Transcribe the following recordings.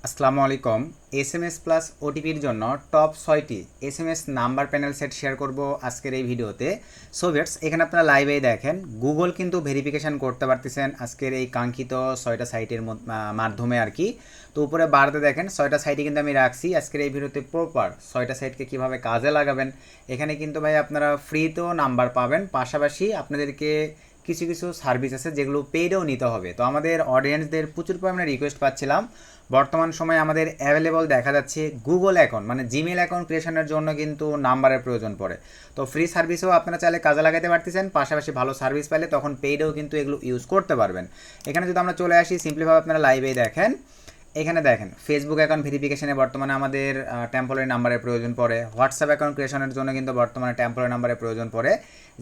আসসালামু আলাইকুম। SMS plus ওটিপির জন্য টপ 6টি SMS number panel set share করব আজকের এই ভিডিওতে। সো ভিউয়ার্স, এখানে আপনারা লাইভেই দেখেন গুগল কিন্তু ভেরিফিকেশন করতে পারতেছেন আজকের এই কাঙ্ক্ষিত 6টা সাইটের মাধ্যমে আর কি। তো উপরে বারতে দেখেন 6টা সাইটই কিন্তু আমি রাখছি আজকের এই ভিডিওতে। প্রপার 6টা সাইটকে কীভাবে কাজে লাগাবেন, এখানে কিন্তু ভাই আপনারা ফ্রিতেও নাম্বার পাবেন, পাশাপাশি আপনাদেরকে কিছু কিছু সার্ভিস আছে যেগুলো পেইডও নিতে হবে। তো আমাদের অডিয়েন্সদের প্রচুর পরিমাণে রিকোয়েস্ট পাচ্ছিলাম, বর্তমান সময়ে আমাদের অ্যাভেলেবল দেখা যাচ্ছে গুগল অ্যাকাউন্ট মানে জিমেল অ্যাকাউন্ট ক্রিয়েশনের জন্য কিন্তু নাম্বারের প্রয়োজন পড়ে। তো ফ্রি সার্ভিসও আপনারা চাইলে কাজে লাগাতে পারতেছেন, পাশাপাশি ভালো সার্ভিস পাইলে তখন পেইডেও কিন্তু এগুলো ইউজ করতে পারবেন। এখানে যদি আমরা চলে আসি সিম্পলিভাবে আপনারা লাইভেই দেখেন, এখানে দেখেন ফেসবুক অ্যাকাউন্ট ভেরিফিকেশনে বর্তমানে আমাদের টেম্পোরারি নাম্বারের প্রয়োজন পড়ে। হোয়াটসঅ্যাপ অ্যাকাউন্ট ক্রিয়েশনের জন্য কিন্তু বর্তমানে টেম্পোরারি নাম্বারের প্রয়োজন পড়ে।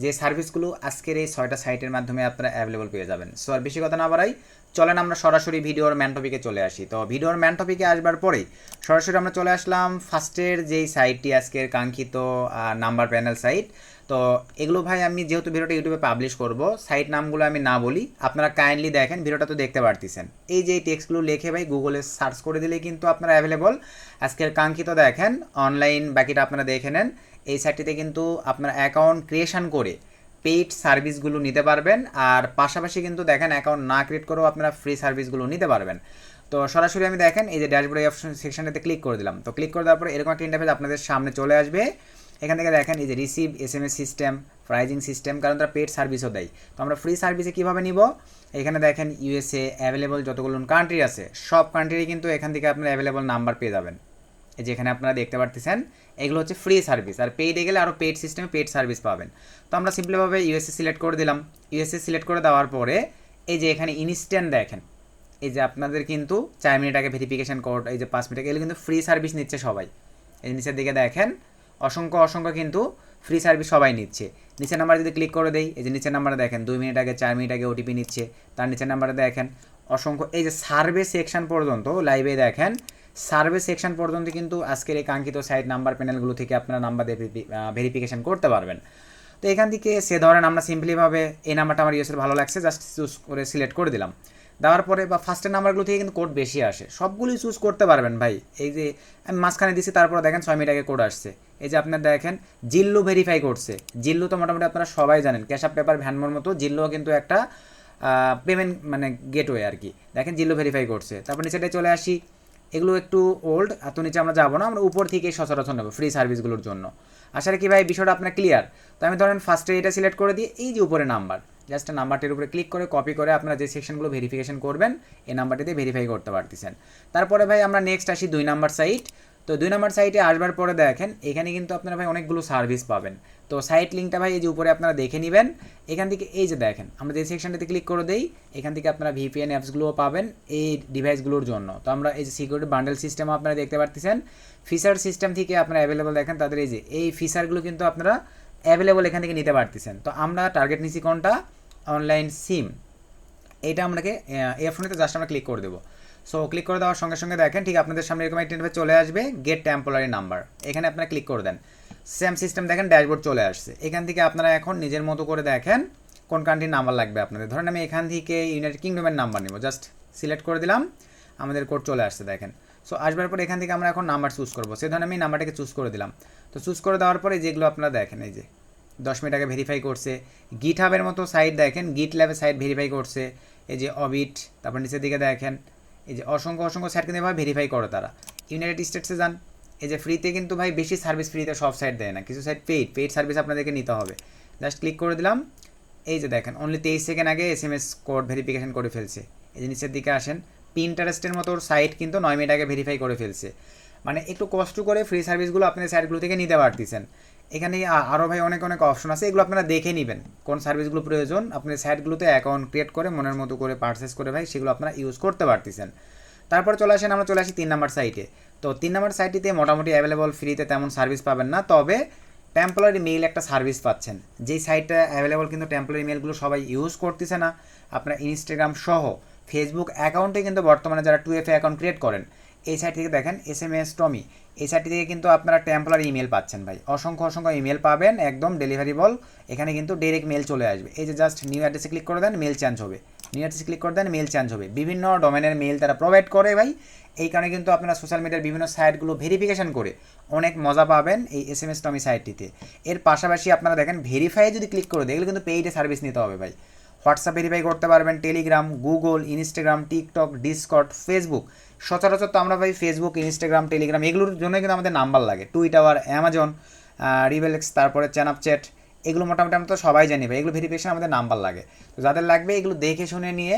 যে সার্ভিসগুলো আজকের এই 6টা সাইটের মাধ্যমে আপনারা অ্যাভেলেবল পেয়ে যাবেন। সো আর বেশি কথা না বাড়াই, চলেন আমরা সরাসরি ভিডিওর ম্যান টপিকে চলে আসি। তো ভিডিওর ম্যান টপিকে আসবার পরেই সরাসরি আমরা চলে আসলাম ফার্স্টের যেই সাইটটি আজকের কাঙ্ক্ষিত নাম্বার প্যানেল সাইট। তো এগুলো ভাই আমি যেহেতু ভিডিওটা ইউটিউবে পাবলিশ করব, সাইট নামগুলো আমি না বলি, আপনারা কাইন্ডলি দেখেন, ভিডিওটা তো দেখতে পারতেছেন। এই যে টেক্সটগুলো লিখে ভাই গুগলে সার্চ করে দিলেই কিন্তু আপনারা অ্যাভেলেবল আজকের কাঙ্ক্ষিত দেখেন অনলাইন। বাকিটা আপনারা দেখে নেন। এই সাইটটিতে কিন্তু আপনারা অ্যাকাউন্ট ক্রিয়েশন করে পেইড সার্ভিসগুলো নিতে পারবেন, আর পাশাপাশি কিন্তু দেখেন অ্যাকাউন্ট না ক্রিয়েট করেও আপনারা ফ্রি সার্ভিসগুলো নিতে পারবেন। তো সরাসরি আমি দেখেন এই যে ড্যাশবোর্ড অপশন সেকশনটাতে ক্লিক করে দিলাম। তো ক্লিক করে দেওয়ার পরে এরকম একটা ইন্টারফেস আপনাদের সামনে চলে আসবে। এখান থেকে দেখেন এই যে receive SMS system, pricing system, কারণ তারা পেড সার্ভিসও দেয়। তো আমরা ফ্রি সার্ভিসে কীভাবে নিব, এখানে দেখেন ইউএসএ অ্যাভেলেবল যতগুলো কান্ট্রি আছে সব কান্ট্রি কিন্তু এখান থেকে আপনারা অ্যাভেলেবল নাম্বার পেয়ে যাবেন। এই যে এখানে আপনারা দেখতে পারতেছেন এগুলো হচ্ছে ফ্রি সার্ভিস, আর পেইডে গেলে আরও পেইড সিস্টেমে পেইড সার্ভিস পাবেন। তো আমরা সিম্পলিভাবে ইউএসএ সিলেক্ট করে দিলাম। ইউএসএ সিলেক্ট করে দেওয়ার পরে এই যে এখানে ইনস্ট্যান্ট দেখেন, এই যে আপনাদের কিন্তু 4 মিনিট আগে ভেরিফিকেশন কোড, এই যে 5 মিনিট আগে, এগুলো কিন্তু ফ্রি সার্ভিস নিচ্ছে সবাই। এই নিচের দিকে দেখেন অসংখ্য অসংখ্য কিন্তু ফ্রি সার্ভিস সবাই নিচ্ছে। নিচের নাম্বার যদি ক্লিক করে দেই, এই যে নিচের নাম্বারে দেখেন 2 মিনিট আগে 4 মিনিট আগে ওটিপি নিচ্ছে। তার নিচের নাম্বারে দেখেন অসংখ্য, এই যে সার্ভে সেকশন পর্যন্ত লাইভে দেখেন সার্ভে সেকশন পর্যন্ত কিন্তু আজকের এই কাঙ্ক্ষিত সাইট নাম্বার প্যানেলগুলো থেকে আপনারা নাম্বার দিয়ে ভেরিফিকেশন করতে পারবেন। তো এখান থেকে সে ধরেন আমরা সিম্পলিভাবে এই নাম্বারটা আমার ইউএসের ভালো লাগছে, জাস্ট চুজ করে সিলেক্ট করে দিলাম। দেওয়ার পরে বা ফার্স্টের নাম্বারগুলো থেকে কিন্তু কোড বেশি আসে, সবগুলোই চুজ করতে পারবেন ভাই। এই যে আমি মাঝখানে দিচ্ছি, তারপরে দেখেন 6 মিনিট আগে কোড আসছে। এই যে আপনার দেখেন জিল্লু ভেরিফাই করছে। জিল্লু তো মোটামুটি আপনারা সবাই জানেন, ক্যাশ আপ পেপার ভ্যানমোর মতো জিল্লুও কিন্তু একটা পেমেন্ট মানে গেটওয়ে আর কি। দেখেন জিল্লু ভেরিফাই করছে। তারপর নিচেটায় চলে আসি, এগুলো একটু ওল্ড, এত নিচে আমরা যাবো না, আমরা উপর থেকেই সচরাচর নেবো ফ্রি সার্ভিসগুলোর জন্য। আসলে কি ভাই বিষয়টা আপনার ক্লিয়ার? তো আমি ধরেন ফার্স্টে এটা সিলেক্ট করে দিয়ে এই যে উপরে নাম্বার, জাস্ট নাম্বারটির উপরে ক্লিক করে কপি করে আপনারা যে সেকশনগুলো ভেরিফিকেশন করবেন এই নাম্বারটিতে ভেরিফাই করতে পারতেছেন। তারপরে ভাই আমরা নেক্সট আসি 2 নাম্বার সাইট। তো 2 নাম্বার সাইটে আসবার পরে দেখেন এখানে কিন্তু আপনারা ভাই অনেকগুলো সার্ভিস পাবেন। তো সাইট লিঙ্কটা ভাই এই যে উপরে আপনারা দেখে নেবেন। এখান থেকে এই যে দেখেন আমরা যে সেকশনটাতে ক্লিক করে দেই, এখান থেকে আপনারা ভিপিএন অ্যাপসগুলোও পাবেন এই ডিভাইসগুলোর জন্য। তো আমরা এই যে সিকিউরিটি বান্ডেল সিস্টেমও আপনারা দেখতে পারতেছেন। ফিচার সিস্টেম থেকে আপনারা অ্যাভেলেবল দেখেন তাদের এই ফিচারগুলো কিন্তু আপনারা অ্যাভেলেবল এখান থেকে নিতে পারতেছেন। তো আমরা টার্গেট নিচ্ছি কোনটা, অনলাইন সিম। এইটা আপনাকে এই অপশনেতে জাস্ট আমরা ক্লিক করে দেবো। সো ক্লিক করে দেওয়ার সঙ্গে সঙ্গে দেখেন ঠিক আপনাদের সামনে এরকম একটা ইন্টারফেস চলে আসবে, গেট টেম্পোরারি নাম্বার। এখানে আপনারা ক্লিক করে দেন, সেম সিস্টেম দেখেন ড্যাশবোর্ড চলে আসছে। এখান থেকে আপনারা এখন নিজের মতো করে দেখেন কোন কান্ট্রির নাম্বার লাগবে আপনাদের। ধরেন আমি এখান থেকে ইউনাইটেড কিংডমের নাম্বার নেব, জাস্ট সিলেক্ট করে দিলাম, আমাদের কোড চলে আসছে দেখেন। সো আসবার পর এখান থেকে আমরা এখন নাম্বার চুজ করবো। সে ধরেন আমি নাম্বারটাকে চুজ করে দিলাম। তো চুজ করে দেওয়ার পরে যেগুলো আপনারা দেখেন এই যে 10 মিনিট আগে ভেরিফাই করছে। গিট হাবের মতো সাইট দেখেন, গিট ল্যাবের সাইট ভেরিফাই করছে। এই যে অবিট, তারপর নিচের দিকে দেখেন এই যে অসংখ্য অসংখ্য সাইট কিন্তু এভাবে ভেরিফাই করে তারা। ইউনাইটেড স্টেটসে যান, এই যে ফ্রিতে কিন্তু ভাই বেশি সার্ভিস ফ্রিতে সব সাইট দেয় না, কিছু সাইট পেইড সার্ভিস আপনাদেরকে নিতে হবে। জাস্ট ক্লিক করে দিলাম। এই যে দেখেন অনলি 23 সেকেন্ড আগে এসএমএস কোড ভেরিফিকেশন করে ফেলছে। এই যে নিচের দিকে আসেন, পিন্টারেস্টের মতো সাইট কিন্তু 9 মিনিট আগে ভেরিফাই করে ফেলছে। মানে একটু কষ্ট করে ফ্রি সার্ভিসগুলো আপনাদের সাইটগুলো থেকে নিতে পারতেছেন। এখানে আরও ভাই অনেক অনেক অপশন আছে, এগুলো আপনারা দেখে নেবেন কোন সার্ভিসগুলো প্রয়োজন। আপনাদের সাইটগুলোতে অ্যাকাউন্ট ক্রিয়েট করে মনের মতো করে পারচেস করে ভাই সেগুলো আপনারা ইউজ করতে পারতেছেন। তারপর চলে আসেন, আমরা চলে আসি 3 নাম্বার সাইটে। তো 3 নাম্বার সাইটটিতে মোটামুটি অ্যাভেলেবল ফ্রিতে তেমন সার্ভিস পাবেন না, তবে টেম্পোরারি মেইল একটা সার্ভিস পাচ্ছেন। যেই সাইটটা অ্যাভেলেবল কিন্তু টেম্পোরারি মেইলগুলো সবাই ইউজ করতেছে না। আপনার ইনস্টাগ্রাম সহ ফেসবুক অ্যাকাউন্টে কিন্তু বর্তমানে যারা 2FA অ্যাকাউন্ট ক্রিয়েট করেন, এই সাইট থেকে দেখেন এসএমএস টমি, এই সাইটটি থেকে কিন্তু আপনারা টেম্পোরারি ইমেল পাচ্ছেন ভাই। অসংখ্য অসংখ্য ইমেল পাবেন, একদম ডেলিভারিবল। এখানে কিন্তু ডাইরেক্ট মেল চলে আসবে। এই যে জাস্ট নিউ অ্যাড্রেসে ক্লিক করে দেন, মেল চেঞ্জ হবে। নিউ অ্যাড্রেসে ক্লিক করে দেন, মেল চেঞ্জ হবে। বিভিন্ন ডোমেনের মেল তারা প্রোভাইড করে ভাই। এই কারণে কিন্তু আপনারা সোশ্যাল মিডিয়ার বিভিন্ন সাইটগুলো ভেরিফিকেশন করে অনেক মজা পাবেন এই SMS টমি সাইটটিতে। এর পাশাপাশি আপনারা দেখেন ভেরিফাই যদি ক্লিক করে দেয়, এগুলো কিন্তু পেইডে সার্ভিস নিতে হবে ভাই। হোয়াটসঅ্যাপ ভেরিফাই করতে পারবেন, Telegram, Google, Instagram, TikTok, Discord, Facebook. সচরাচর তো আমরা ভাই ফেসবুক, ইনস্টাগ্রাম, টেলিগ্রাম এগুলোর জন্য কিন্তু আমাদের নাম্বার লাগে। টুইটার, অ্যামাজন, রিবেলেক্স, তারপরে চ্যানাপচ্যাট, এগুলো মোটামুটি আমরা তো সবাই জানি ভাই, এগুলো ভেরিফিকেশন আমাদের নাম্বার লাগে। তো যাদের লাগবে এগুলো দেখে শুনে নিয়ে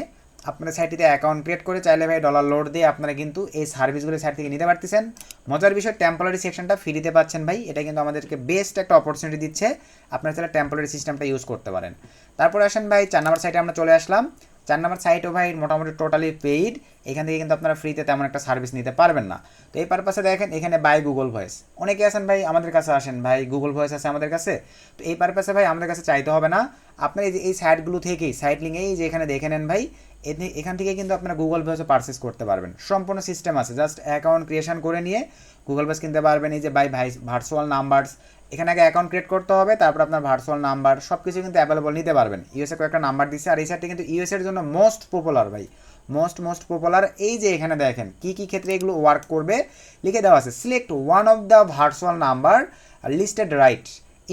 আপনাদের সাইটটিতে অ্যাকাউন্ট ক্রিয়েট করে চাইলে ভাই ডলার লোড দিয়ে আপনারা কিন্তু এই সার্ভিসগুলো সাইট থেকে নিতে পারতেছেন। মজার বিষয় টেম্পোরারি সেকশনটা ফ্রিতে পাচ্ছেন ভাই, এটা কিন্তু আমাদেরকে বেস্ট একটা অপরচুনিটি দিচ্ছে। আপনারা চাইলে টেম্পোরারি সিস্টেমটা ইউজ করতে পারেন। তারপরে আসেন ভাই 4 নম্বর সাইটে আমরা চলে আসলাম। 4 নম্বর সাইটও ভাই মোটামুটি টোটালি পেইড, এখান থেকে কিন্তু আপনারা ফ্রিতে তেমন একটা সার্ভিস নিতে পারবেন না। তো এই পারপাসে দেখেন এখানে বাই গুগল ভয়েস, অনেকে আছেন ভাই আমাদের কাছে আসেন ভাই গুগল ভয়েস আছে আমাদের কাছে। তো এই পারপাসে ভাই আমাদের কাছে চাইতে হবে না, আপনার এই যে এই সাইটগুলো থেকেই সাইট লিঙ্ক এই যে এখানে দেখে নেন ভাই, এখান থেকে কিন্তু আপনারা গুগল ভয়েসও পারচেস করতে পারবেন। সম্পূর্ণ সিস্টেম আছে, জাস্ট অ্যাকাউন্ট ক্রিয়েশন করে নিয়ে গুগল ভয়েস কিনতে পারবেন। এই যে বাই ভার্চুয়াল নাম্বারস, এখানে আগে অ্যাকাউন্ট ক্রিয়েট করতে হবে, তারপর আপনার ভার্চুয়াল নাম্বার সব কিছু কিন্তু অ্যাভেলেবল নিতে পারবেন। ইউএসএ কয়েকটা নাম্বার দিচ্ছে, আর এই সাইটটি কিন্তু ইউএসএর জন্য মোস্ট পপুলার ভাই, মোস্ট পপুলার। এই যে এখানে দেখেন কী কী ক্ষেত্রে এগুলো ওয়ার্ক করবে লিখে দেওয়া আছে। Select one of the virtual number listed right,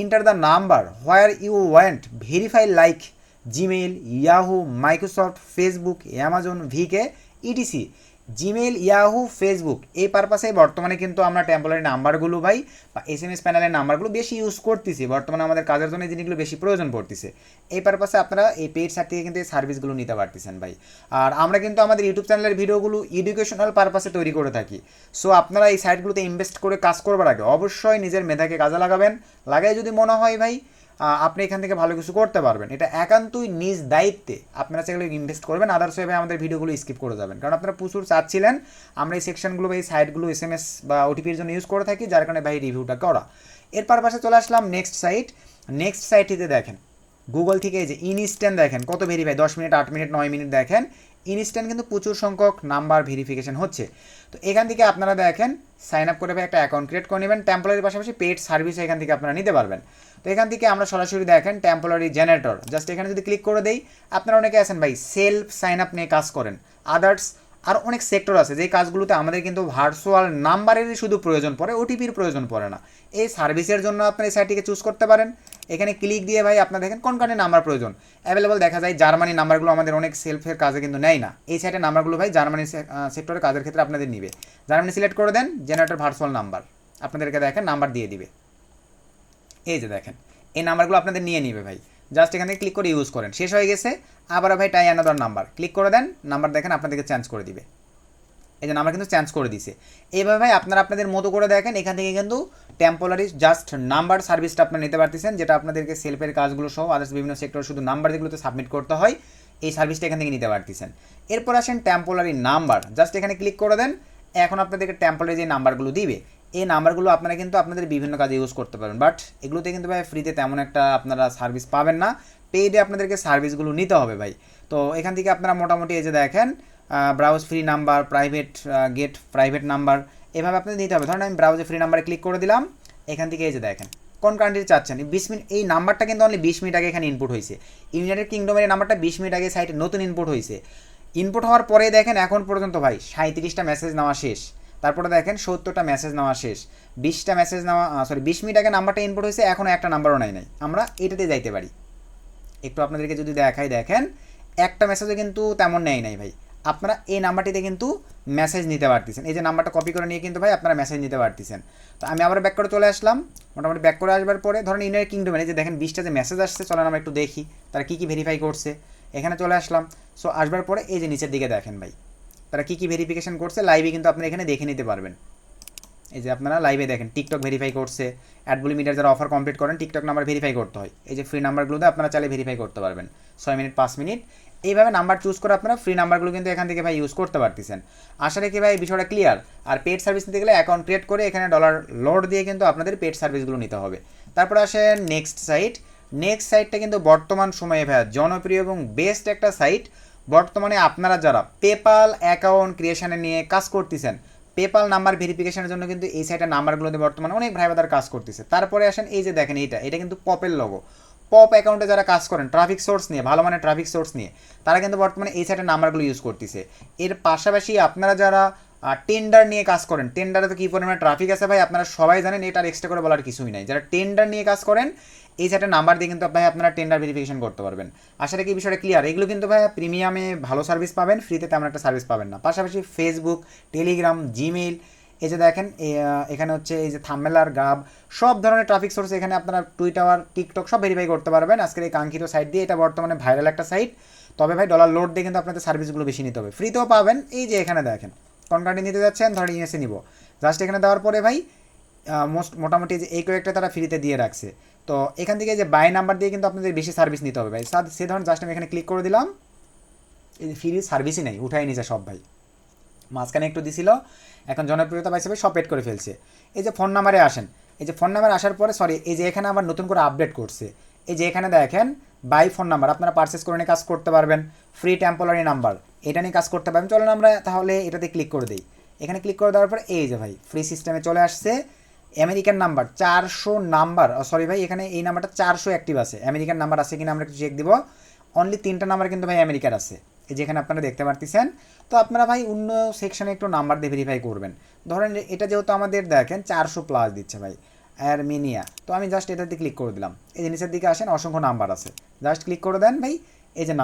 enter the number where you want, verify like Gmail, Yahoo, Microsoft, Facebook, Amazon, VK, ETC. Gmail, Yahoo, Facebook এই পারপাসে বর্তমানে কিন্তু আমরা টেম্পোরারি নাম্বারগুলো ভাই বা SMS প্যানেলের নাম্বারগুলো বেশি ইউজ করতেছি, বর্তমানে আমাদের কাজের জন্য এই জিনিসগুলো বেশি প্রয়োজন পড়তেছে। এই পারপাসে আপনারা এই পেইড সাইট থেকে কিন্তু এই সার্ভিসগুলো নিতে পারতেছেন ভাই। আর আমরা কিন্তু আমাদের ইউটিউব চ্যানেলের ভিডিওগুলো এডুকেশনাল পারপাসে তৈরি করে থাকি। সো আপনারা এই সাইটগুলোতে ইনভেস্ট করে কাজ করবার আগে অবশ্যই নিজের মেধাকে কাজে লাগাবেন। লাগাই যদি মনে হয় ভাই আপনি এখান থেকে ভালো কিছু করতে পারবেন, এটা একান্তই নিজ দায়িত্বে আপনারা সেগুলো ইনভেস্ট করবেন। আদার্স ওয়ে আমাদের ভিডিওগুলো স্কিপ করে যাবেন, কারণ আপনারা প্রচুর চাচ্ছিলেন আমরা এই সেকশনগুলো বা এই সাইটগুলো SMS বা OTPর জন্য ইউজ করে থাকি, যার কারণে ভাই রিভিউটা করা। এর পাশে চলে আসলাম নেক্সট সাইটটিতে দেখেন গুগল থেকে এই যে ইনস্ট্যান্ট দেখেন কত ভেরিফাই, 10 মিনিট, 8 মিনিট, 9 মিনিট দেখেন ইনস্ট্যান্ট কিন্তু প্রচুর সংখ্যক নাম্বার ভেরিফিকেশন হচ্ছে। তো এখান থেকে আপনারা দেখেন সাইন আপ করে ভাই একটা অ্যাকাউন্ট ক্রিয়েট করে নেবেন। টেম্পোরারির পাশাপাশি পেড সার্ভিস এখান থেকে আপনারা নিতে পারবেন। তো এখান থেকে আমরা সরাসরি দেখেন টেম্পোরারি জেনারেটর, জাস্ট এখানে যদি ক্লিক করে দেই, আপনারা অনেকে আছেন ভাই সেলফ সাইন আপ নিয়ে কাজ করেন, আদার্স আর অনেক সেক্টর আছে যেই কাজগুলোতে আমাদের কিন্তু ভার্চুয়াল নাম্বারেরই শুধু প্রয়োজন পড়ে, OTPর প্রয়োজন পড়ে না। এই সার্ভিসের জন্য আপনি এই সাইটটিকে চুজ করতে পারেন। এখানে ক্লিক দিয়ে ভাই আপনারা দেখেন কোন কান্ট্রির নাম্বার প্রয়োজন অ্যাভেলেবল দেখা যায়। জার্মানি নাম্বারগুলো আমাদের অনেক সেলফের কাজে কিন্তু নেয় না, এই সাইটের নাম্বারগুলো ভাই জার্মানি সেক্টরের কাজের ক্ষেত্রে আপনাদের নিবে। জার্মানি সিলেক্ট করে দেন, জেনারেটর ভার্চুয়াল নাম্বার আপনাদেরকে দেখেন নাম্বার দিয়ে দিবে। এই যে দেখেন এই নাম্বারগুলো আপনাদের নিয়ে নিবে ভাই, জাস্ট এখান থেকে ক্লিক করে ইউজ করেন। শেষ হয়ে গেছে, আবার ভাই টাই অ্যানাদার নাম্বার ক্লিক করে দেন, নাম্বার দেখেন আপনাদেরকে চেঞ্জ করে দিবে। এই যে নাম্বার কিন্তু চেঞ্জ করে দিছে। এইভাবে ভাই আপনারা আপনাদের মতো করে দেখেন, এখান থেকে কিন্তু টেম্পোরারি জাস্ট নাম্বার সার্ভিসটা আপনারা নিতে পারতেছেন, যেটা আপনাদেরকে সেলফের কাজগুলো সহ আদার্স বিভিন্ন সেক্টর শুধু নাম্বার যেগুলোতে সাবমিট করতে হয় এই সার্ভিসটা এখান থেকে নিতে পারতেছেন। এরপর আসেন টেম্পোরারি নাম্বার, জাস্ট এখানে ক্লিক করে দেন। এখন আপনাদেরকে টেম্পোরারি যে নাম্বারগুলো দিবে এই নাম্বারগুলো আপনারা কিন্তু আপনাদের বিভিন্ন কাজে ইউজ করতে পারেন, বাট এগুলোতে কিন্তু ভাই ফ্রিতে তেমন একটা আপনারা সার্ভিস পাবেন না, পেইডে আপনাদেরকে সার্ভিসগুলো নিতে হবে ভাই। তো এখান থেকে আপনারা মোটামুটি এই যে দেখেন browse free number, private get private number, এভাবে আপনাদের নিতে হবে। ধরেন আমি ব্রাউজে ফ্রি নাম্বারে ক্লিক করে দিলাম, এখান থেকে এই যে দেখেন কোন কান্ট্রি চাচ্ছেন 20 মিনিট, এই নাম্বারটা কিন্তু অনলি 20 মিনিট আগে এখানে ইনপুট হয়েছে। ইউনাইটেড কিংডমের এই নাম্বারটা 20 মিনিট আগে সাইটে নতুন ইনপুট হয়েছে। ইনপুট হওয়ার পরে দেখেন এখন পর্যন্ত ভাই 37টা মেসেজ নেওয়া শেষ, তারপরে দেখেন 70টা মেসেজ নেওয়া শেষ, 20টা মেসেজ নেওয়া 20 মিনিট আগে নাম্বারটা ইনপুট হয়েছে, এখনও একটা নাম্বারও নাই। আমরা এটাতে যাইতে পারি, একটু আপনাদেরকে যদি দেখাই দেখেন একটা মেসেজও কিন্তু তেমন নেয় নাই ভাই। আপনারা এই নাম্বারটিতে কিন্তু মেসেজ নিতে পারতেছেন, এই যে নাম্বারটা কপি করে নিয়ে কিন্তু ভাই আপনারা মেসেজ নিতে পারতেছেন। তো আমি আবার ব্যাক করে চলে আসলাম, মোটামুটি ব্যাক করে আসবার পরে ধরেন ইউনাইটেড কিংডমে এই যে দেখেন 20টা যে মেসেজ আসছে, চলেন আমরা একটু দেখি তারা কী কী ভেরিফাই করছে। এখানে চলে আসলাম, সো আসবার পরে এই যে নিচের দিকে দেখেন ভাই তারা কী কী ভেরিফিকেশন করছে লাইভে কিন্তু আপনারা এখানে দেখে নিতে পারবেন। এই যে আপনারা লাইভে দেখেন টিকটক ভেরিফাই করছে, অ্যাডবুলি মিটার যারা অফার কমপ্লিট করেন টিকটক নাম্বার ভেরিফাই করতে হয়, এই যে ফ্রি নাম্বারগুলোতে আপনারা চাইলে ভেরিফাই করতে পারবেন 6 মিনিট 5 মিনিট এইভাবে নাম্বার চুজ করে আপনারা ফ্রি নাম্বারগুলো কিন্তু এখান থেকে ভাই ইউজ করতে পারতেছেন। আশা রাখি ভাই বিষয়টা ক্লিয়ার। আর পেড সার্ভিস নিতে গেলে অ্যাকাউন্ট ক্রিয়েট করে এখানে ডলার লোড দিয়ে কিন্তু আপনাদের পেড সার্ভিসগুলো নিতে হবে। তারপর আসে নেক্সট সাইটটা কিন্তু বর্তমান সময়ে ভাই জনপ্রিয় এবং বেস্ট একটা সাইট। বর্তমানে আপনারা যারা পেপাল অ্যাকাউন্ট ক্রিয়েশনে নিয়ে কাজ করতেছেন, পেপাল নাম্বার ভেরিফিকেশনের জন্য কিন্তু এই সাইটের নাম্বারগুলোতে বর্তমানে অনেক ভাই বাদার কাজ করতেছে। তারপরে আসেন এই যে দেখেন এটা কিন্তু পপের লোগো, পপ অ্যাকাউন্টে যারা কাজ করেন ট্রাফিক সোর্স নিয়ে, ভালো মানের ট্রাফিক সোর্স নিয়ে, তারা কিন্তু বর্তমানে এই সাইটের নাম্বারগুলো ইউজ করতেছে। এর পাশাপাশি আপনারা যারা টেন্ডার নিয়ে কাজ করেন, টেন্ডারে তো কী পরিমাণে ট্রাফিক আছে ভাই আপনারা সবাই জানেন, এটা আর এক্সট্রা করে বলার কিছুই নাই। যারা টেন্ডার নিয়ে কাজ করেন এই সাইটের নাম্বার দিয়ে কিন্তু ভাই আপনারা টেন্ডার ভেরিফিকেশন করতে পারবেন। আশা রাখি বিষয়টা ক্লিয়ার। এগুলো কিন্তু ভাই প্রিমিয়ামে ভালো সার্ভিস পাবেন, ফ্রিতে তেমন একটা সার্ভিস পাবেন না। পাশাপাশি ফেসবুক, টেলিগ্রাম, জিমেইল, এই যে দেখেন এখানে হচ্ছে এই যে থাম্বনেল, গাব, সব ধরনের ট্রাফিক সোর্স এখানে আপনারা টুইটার, টিকটক সব ভেরিফাই করতে পারবেন আজকের এই কাঙ্ক্ষিত সাইট দিয়ে। এটা বর্তমানে ভাইরাল একটা সাইট, তবে ভাই ডলার লোড দিয়ে কিন্তু আপনাদের সার্ভিসগুলো বেশি নিতে হবে। ফ্রিতেও পাবেন, এই যে এখানে দেখেন কনকার্টে নিতে যাচ্ছেন, ধরেন ইউএসএ নিব, জাস্ট এখানে দেওয়ার পরে ভাই মোটামুটি যে এই কয়েকটা তারা ফ্রিতে দিয়ে রাখছে। তো এখান থেকে যে বাই নাম্বার দিয়ে কিন্তু আপনাদের বেশি সার্ভিস নিতে হবে ভাই। সে ধরুন জাস্ট আমি এখানে ক্লিক করে দিলাম, এই যে ফ্রি সার্ভিসই নেই, উঠাই নিছে সব ভাই, মাঝখানে একটু দিছিল, এখন জনপ্রিয়তা পাইছে ভাই, সব পেড করে ফেলছে। এই যে ফোন নাম্বারে আসেন, এই যে ফোন নাম্বার আসার পরে এই যে এখানে আবার নতুন করে আপডেট করছে, এই যে এখানে দেখেন বাই ফোন নাম্বার, আপনারা পারচেস করে নিয়ে কাজ করতে পারবেন। ফ্রি টেম্পোরারি নাম্বার, এটা নিয়ে কাজ করতে পারবেন। চলেন আমরা তাহলে এটাতে ক্লিক করে দিই। এখানে ক্লিক করে দেওয়ার পর এই যে ভাই ফ্রি সিস্টেমে চলে আসছে। আমেরিকান নাম্বার 400 নাম্বার, সরি ভাই এখানে এই নাম্বারটা 400 অ্যাক্টিভ আছে। আমেরিকান নাম্বার আছে কিনা আমরা একটু চেক দিব। অনলি 3টা নাম্বার কিন্তু ভাই আমেরিকার আছে, এই যেখানে আপনারা দেখতে পারতেছেন। তো আপনারা ভাই অন্য সেকশনে একটু নাম্বার দিয়ে ভেরিফাই করবেন। ধরেন এটা যেহেতু আমাদের দেখেন 400+ দিচ্ছে ভাই আর্মেনিয়া, তো আমি জাস্ট এটাতে ক্লিক করে দিলাম। এই যে নিচের দিকে আসেন, অসংখ্য নাম্বার আছে, জাস্ট ক্লিক করে দেন ভাই। এই যে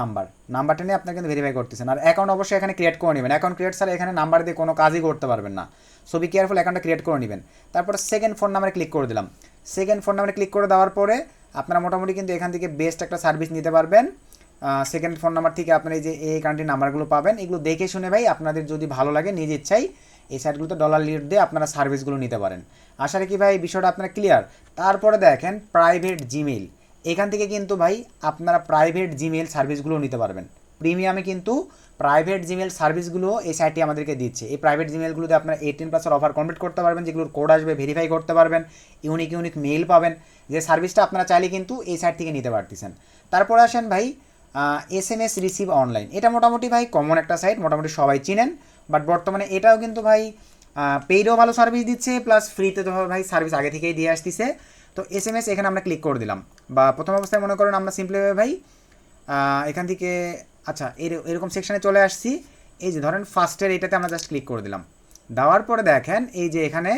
নাম্বারটা নিয়ে আপনারা কিন্তু ভেরিফাই করতেছেন। আর অ্যাকাউন্ট অবশ্যই এখানে ক্রিয়েট করে নেবেন, অ্যাকাউন্ট ক্রিয়েট ছাড়া এখানে নাম্বার দিয়ে কোনো কাজই করতে পারবেন না। সো বি কেয়ারফুল, অ্যাকাউন্টটা ক্রিয়েট করে নেবেন। তারপরে সেকেন্ড ফোন নাম্বারে ক্লিক করে দিলাম। সেকেন্ড ফোন নাম্বারে ক্লিক করে দেওয়ার পরে আপনারা মোটামুটি কিন্তু এখান থেকে বেস্ট একটা সার্ভিস নিতে পারবেন। সেকেন্ড ফোন নাম্বার থেকে আপনারা এই যে এই কান্ট্রির নাম্বারগুলো পাবেন, এগুলো দেখে শুনে ভাই আপনাদের যদি ভালো লাগে নিজ ইচ্ছাই এই সাইটগুলোতে ডলার লিড দিয়ে আপনারা সার্ভিসগুলো নিতে পারেন। আশা রাখি ভাই বিষয়টা আপনারা ক্লিয়ার। তারপরে দেখেন প্রাইভেট জিমেইল, এখান থেকে কিন্তু ভাই আপনারা প্রাইভেট জিমেইল সার্ভিসগুলো নিতে পারবেন। প্রিমিয়ামে কিন্তু প্রাইভেট জিমেইল সার্ভিসগুলো এই সাইটটি আমাদেরকে দিচ্ছে। এই প্রাইভেট জিমেইলগুলোতে আপনারা 18+ অফার কমপ্লিট করতে পারবেন, যেগুলোর কোড আসবে ভেরিফাই করতে পারবেন, ইউনিক মেইল পাবেন। যে সার্ভিসটা আপনারা চাইলে কিন্তু এই সাইট থেকে নিতে পারতেছেন। তারপরে আসেন ভাই SMS রিসিভ অনলাইন, এটা মোটামুটি ভাই কমন একটা সাইট, মোটামুটি সবাই চিনেন। বাট বর্তমানে এটাও কিন্তু ভাই পেইডও ভালো সার্ভিস দিচ্ছে, প্লাস ফ্রিতে তো ভাই সার্ভিস আগে থেকেই দিয়ে আসতেছে। তো SMS এখানে আমরা ক্লিক করে দিলাম, বা প্রথম অবস্থায় মনে করেন আমরা সিম্পলিভাবে ভাই এখান থেকে আচ্ছা এরকম সেকশানে চলে আসছি। এই যে ধরেন ফার্স্টের এটাতে আমরা জাস্ট ক্লিক করে দিলাম। দেওয়ার পরে দেখেন এই যে এখানে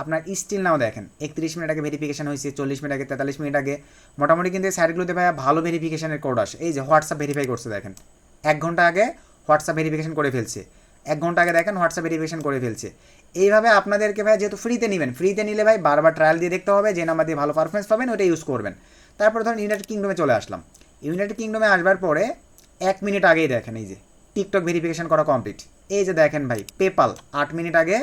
আপনার স্টিল নাও দেখেন 31 মিনিট আগে ভেরিফিকেশন হয়েছে, 40 মিনিট আগে, 43 মিনিট আগে। মোটামুটি কিন্তু এই সাইটগুলোতে ভাই ভালো ভেরিফিকেশনের কোড আসে। এই যে হোয়াটসঅ্যাপ ভেরিফাই করছে দেখেন, 1 ঘন্টা আগে হোয়াটসঅ্যাপ ভেরিফিকেশন করে ফেলছে, 1 ঘন্টা আগে দেখেন হোয়াটসঅ্যাপ ভেরিফিকেশন করে ফেলছে। এইভাবে আপনাদেরকে ভাই যেহেতু ফ্রিতে নেবেন, ফ্রিতে নিলে ভাই বারবার ট্রায়াল দিয়ে দেখতে হবে, যে নাম্বার দিয়ে ভালো পারফরমেন্স পাবেন ওটা ইউজ করবেন। তারপর ধরুন ইউনাইটেড কিংডমে চলে আসলাম। ইউনাইটেড কিংডমে আসবার পরে 1 মিনিট আগেই দেখেন এই যে টিকটক ভেরিফিকেশন করা কমপ্লিট। এই যে দেখেন ভাই পেপাল 8 মিনিট আগে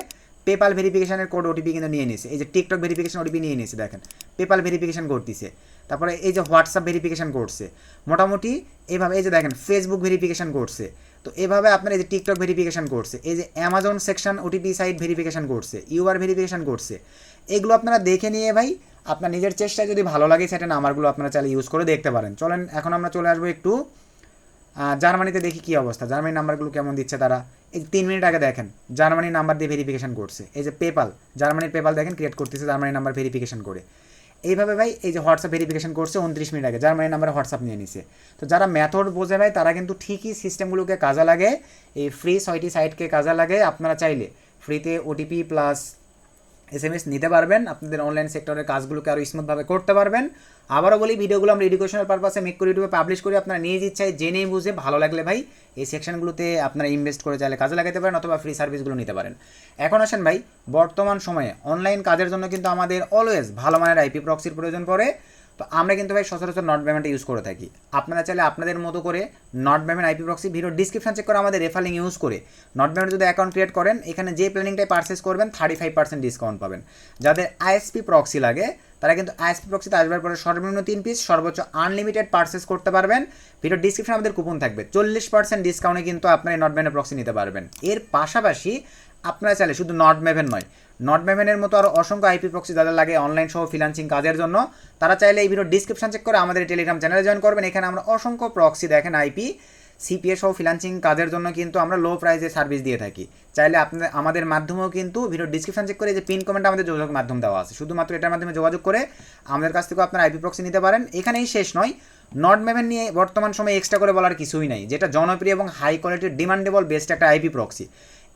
পেপাল ভেরিফিকেশনের কোড ওটিপি কিন্তু নিয়ে নিয়েছে। এই যে টিকটক ভেরিফিকেশন ওটিপি নিয়ে নিয়েছে দেখেন, পেপাল ভেরিফিকেশন করতেছে। তারপরে এই যে হোয়াটসঅ্যাপ ভেরিফিকেশন করছে মোটামুটি এইভাবে। এই যে দেখেন ফেসবুক ভেরিফিকেশন করছে। তো এভাবে আপনার এই যে টিকটক ভেরিফিকেশন করছে, এই যে Amazon section OTP site verification করছে, ইউআর ভেরিফিকেশন করছে। এগুলো আপনারা দেখে নিয়ে ভাই আপনার নিজের চেষ্টায় যদি ভালো লাগে সেটা নাম্বারগুলো আপনারা চাইলে ইউজ করে দেখতে পারেন। চলেন এখন আমরা চলে আসবো একটু জার্মানিতে, দেখি কী অবস্থা, জার্মানির নাম্বারগুলো কেমন দিচ্ছে তারা। এই 3 মিনিট আগে দেখেন জার্মানির নাম্বার দিয়ে ভেরিফিকেশন করছে। এই যে পেপাল, জার্মানির পেপাল দেখেন ক্রিয়েট করতেছে জার্মানির নাম্বার ভেরিফিকেশন করে। এইভাবে ভাই এই যে হোয়াটসঅ্যাপ ভেরিফিকেশন করছে 29 মিনিট আগে, জার্মানির নাম্বারে হোয়াটসঅ্যাপ নিয়ে নিছে। তো যারা মেথড বোঝে ভাই তারা কিন্তু ঠিকই সিস্টেমগুলোকে কাজে লাগে, এই ফ্রি 6টি সাইটকে কাজে লাগে। আপনারা চাইলে ফ্রিতে ওটিপি প্লাস SMS নিতে পারবেন, আপনাদের অনলাইন সেক্টরের কাজগুলোকে আরও স্মুথভাবে করতে পারবেন। আবারও বলি ভিডিওগুলো আমরা এডুকেশনাল পারপাসে মেক করে ইউটিউবে পাবলিশ করি। আপনারা নিজ ইচ্ছায় জেনে বুঝে ভালো লাগলে ভাই এই সেকশনগুলোতে আপনারা ইনভেস্ট করে চাইলে কাজে লাগাতে পারেন, অথবা ফ্রি সার্ভিসগুলো নিতে পারেন। এখন আসেন ভাই বর্তমান সময়ে অনলাইন কাজের জন্য কিন্তু আমাদের অলওয়েজ ভালো মানের IP প্রক্সির প্রয়োজন পড়ে। তো আমরা কিন্তু ভাই সচরাচর নট পেমেন্টে ইউজ করে থাকি। আপনারা চাইলে আপনাদের মতো করে not payment IP proxy video description check করে আমাদের রেফার লিঙ্ক ইউজ করে নট পেমেন্ট যদি অ্যাকাউন্ট ক্রিয়েট করেন, এখানে যে প্ল্যানিংটাই পারচেস করবেন 35% ডিসকাউন্ট পাবেন। যাদের ISP প্রক্সি লাগে তারা কিন্তু ISP প্রক্সিতে আসবার পরে সর্বনিম্ন 3 পিস সর্বোচ্চ আনলিমিটেড পারচেস করতে পারবেন। ভিডিও ডিসক্রিপশনে আমাদের কুপন থাকবে, 40% ডিসকাউন্টে কিন্তু আপনারা নট পেমেন্টের প্রক্সি নিতে পারবেন। এর পাশাপাশি আপনারা চাইলে শুধু নট পেমেন্ট নয়, নট পেমেন্টের মতো আরও অসংখ্য IP প্রক্সি যাদের লাগে অনলাইন সহ ফ্রিল্যান্সিং কাজের জন্য, তারা চাইলে এই ভিডিও ডিসক্রিপশন চেক করে আমাদের টেলিগ্রাম চ্যানেলে জয়েন করবেন। এখানে আমরা অসংখ্য প্রক্সি দেখেন IP CPA সহ ফ্রিল্যান্সিং কাজের জন্য কিন্তু আমরা লো প্রাইসে সার্ভিস দিয়ে থাকি। চাইলে আপনাদের আমাদের মাধ্যমেও কিন্তু ভিডিও ডিসক্রিপশন চেক করে যে পিন কমেন্ট আমাদের যোগাযোগ মাধ্যম দেওয়া আছে, শুধুমাত্র এটার মাধ্যমে যোগাযোগ করে আমাদের কাছ থেকেও আপনারা IP প্রক্সি নিতে পারেন। এখানেই শেষ নয়, নট পেমেন্ট নিয়ে বর্তমান সময়ে এক্সট্রা করে বলার কিছুই নাই, যেটা জনপ্রিয় এবং হাই কোয়ালিটির ডিমান্ডেবল বেস্ট একটা IP প্রক্সি।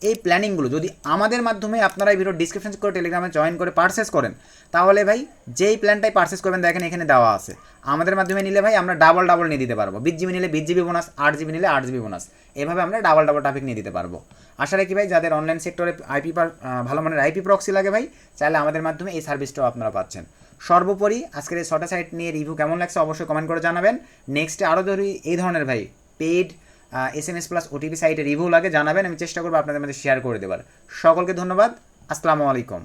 এই প্ল্যানিংগুলো যদি আমাদের মাধ্যমে আপনারা এই ভিডিও ডিসক্রিপশন করে টেলিগ্রামে জয়েন করে পারচেস করেন, তাহলে ভাই যেই প্ল্যানটাই পারচেস করবেন দেখেন এখানে দেওয়া আছে। আমাদের মাধ্যমে নিলে ভাই আমরা ডাবল নিয়ে দিতে পারবো। 20 জিবি নিলে 20 জিবি বোনাস, 8 জিবি নিলে 8 জিবি বোনাস, এভাবে আমরা ডাবল ট্রাফিক নিয়ে দিতে পারবো। আশা রাখি ভাই যাদের অনলাইন সেক্টরে ভালো মানের আইপি প্রক্সি লাগে ভাই, চাইলে আমাদের মাধ্যমে এই সার্ভিসটাও আপনারা পাচ্ছেন। সর্বোপরি আজকের এই 6টা সাইট নিয়ে রিভিউ কেমন লাগছে অবশ্যই কমেন্ট করে জানাবেন। নেক্সটে আরও যদি এই ধরনের ভাই পেইড SMS প্লাস OTP সাইটে রিভিউ লাগে জানাবেন, আমি চেষ্টা করবো আপনাদের মধ্যে শেয়ার করে দেবার। সকলকে ধন্যবাদ, আসসালামু আলাইকুম।